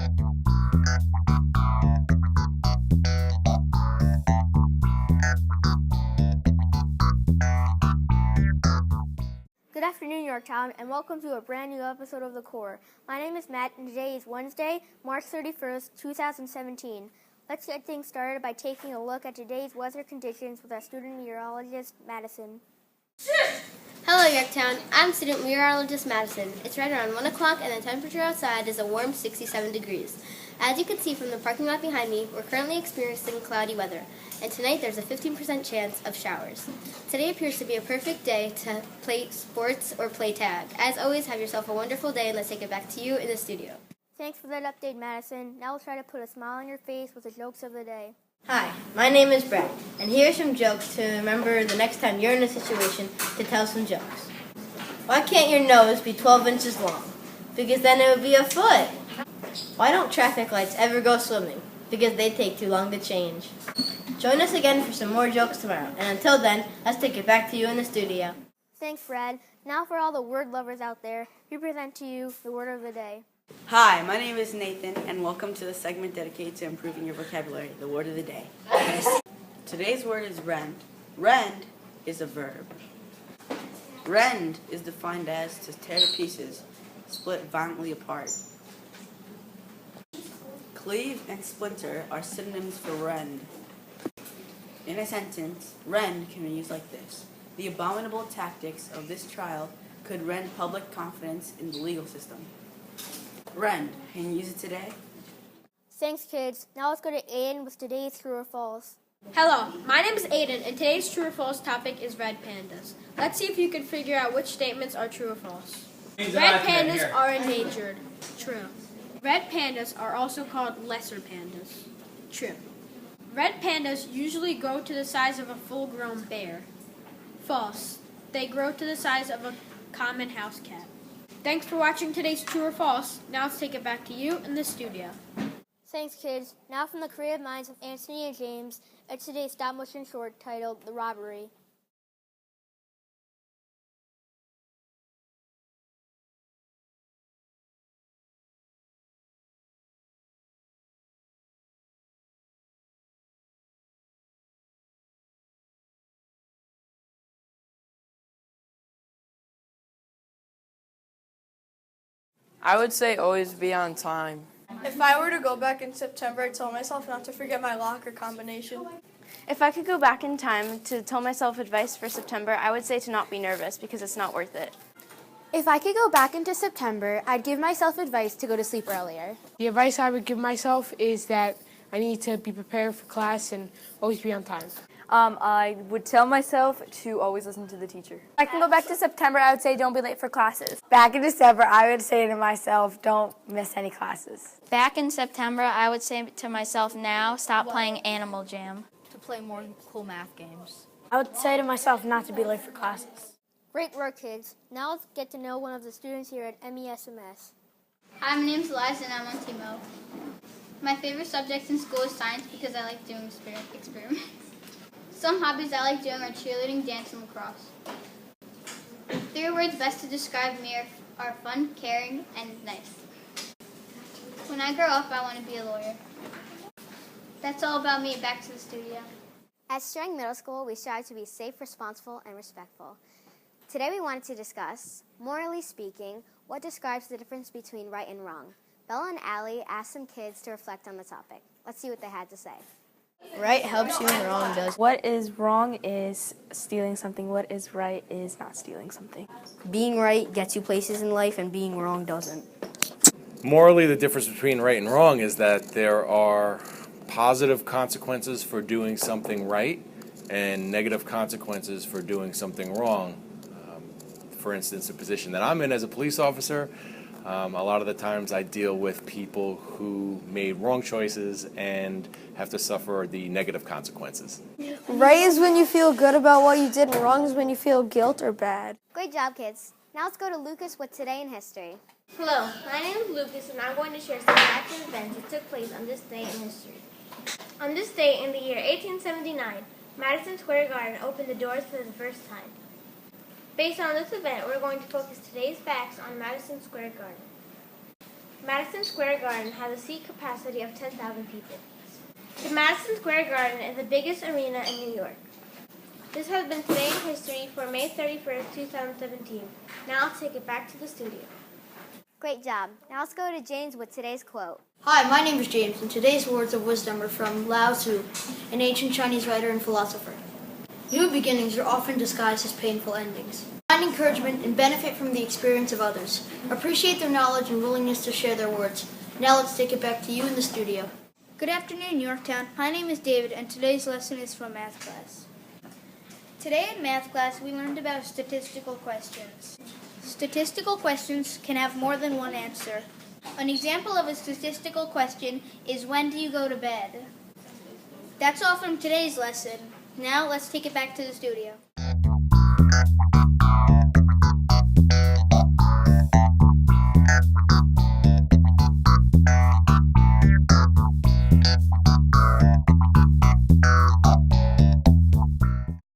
Good afternoon, Yorktown, and welcome to a brand new episode of The Core. My name is Matt, and today is Wednesday, March 31st, 2017. Let's get things started by taking a look at today's weather conditions with our student meteorologist, Madison. Hello, Yorktown. I'm student meteorologist Madison. It's right around 1 o'clock, and the temperature outside is a warm 67 degrees. As you can see from the parking lot behind me, we're currently experiencing cloudy weather, and tonight there's a 15% chance of showers. Today appears to be a perfect day to play sports or play tag. As always, have yourself a wonderful day, and let's take it back to you in the studio. Thanks for that update, Madison. Now we'll try to put a smile on your face with the jokes of the day. Hi, my name is Brad, and here are some jokes to remember the next time you're in a situation to tell some jokes. Why can't your nose be 12 inches long? Because then it would be a foot. Why don't traffic lights ever go swimming? Because they take too long to change. Join us again for some more jokes tomorrow, and until then, let's take it back to you in the studio. Thanks, Brad. Now for all the word lovers out there, we present to you the word of the day. Hi, my name is Nathan, and welcome to the segment dedicated to improving your vocabulary, the word of the day. Today's word is rend. Rend is a verb. Rend is defined as to tear to pieces, split violently apart. Cleave and splinter are synonyms for rend. In a sentence, rend can be used like this. The abominable tactics of this trial could rend public confidence in the legal system. Rend, can you use it today? Thanks, kids. Now let's go to Aiden with today's true or false. Hello, my name is Aiden, and today's true or false topic is red pandas. Let's see if you can figure out which statements are true or false. Red pandas are endangered. True. Red pandas are also called lesser pandas. True. Red pandas usually grow to the size of a full-grown bear. False. They grow to the size of a common house cat. Thanks for watching today's True or False. Now let's take it back to you in the studio. Thanks, kids. Now from the creative minds of Anthony and James, it's today's stop-motion short titled The Robbery. I would say always be on time. If I were to go back in September, I'd tell myself not to forget my locker combination. If I could go back in time to tell myself advice for September, I would say to not be nervous because it's not worth it. If I could go back into September, I'd give myself advice to go to sleep earlier. The advice I would give myself is that I need to be prepared for class and always be on time. I would tell myself to always listen to the teacher. If I can go back to September, I would say don't be late for classes. Back in December, I would say to myself, don't miss any classes. Back in September, I would say to myself now, stop playing Animal Jam. To play more cool math games. I would say to myself not to be late for classes. Great work, kids. Now let's get to know one of the students here at MESMS. Hi, my name's Eliza and I'm on TMO. My favorite subject in school is science because I like doing experiments. Some hobbies I like doing are cheerleading, dance, and lacrosse. 3 words best to describe me are fun, caring, and nice. When I grow up, I want to be a lawyer. That's all about me. Back to the studio. At Strang Middle School, we strive to be safe, responsible, and respectful. Today we wanted to discuss, morally speaking, what describes the difference between right and wrong. Bella and Allie asked some kids to reflect on the topic. Let's see what they had to say. Right helps you and wrong does. What is wrong is stealing something. What is right is not stealing something. Being right gets you places in life, and being wrong doesn't. Morally, the difference between right and wrong is that there are positive consequences for doing something right and negative consequences for doing something wrong. For instance, the position that I'm in as a police officer, a lot of the times I deal with people who made wrong choices and have to suffer the negative consequences. Right is when you feel good about what you did, and wrong is when you feel guilt or bad. Great job, kids. Now let's go to Lucas with Today in History. Hello, my name is Lucas, and I'm going to share some facts and events that took place on this day in history. On this day in the year 1879, Madison Square Garden opened the doors for the first time. Based on this event, we're going to focus today's facts on Madison Square Garden. Madison Square Garden has a seat capacity of 10,000 people. The Madison Square Garden is the biggest arena in New York. This has been Today in History for May 31st, 2017. Now I'll take it back to the studio. Great job. Now let's go to James with today's quote. Hi, my name is James, and today's words of wisdom are from Lao Tzu, an ancient Chinese writer and philosopher. New beginnings are often disguised as painful endings. Find encouragement and benefit from the experience of others. Appreciate their knowledge and willingness to share their words. Now let's take it back to you in the studio. Good afternoon, Yorktown. My name is David, and today's lesson is from math class. Today in math class, we learned about statistical questions. Statistical questions can have more than one answer. An example of a statistical question is, when do you go to bed? That's all from today's lesson. Now let's take it back to the studio.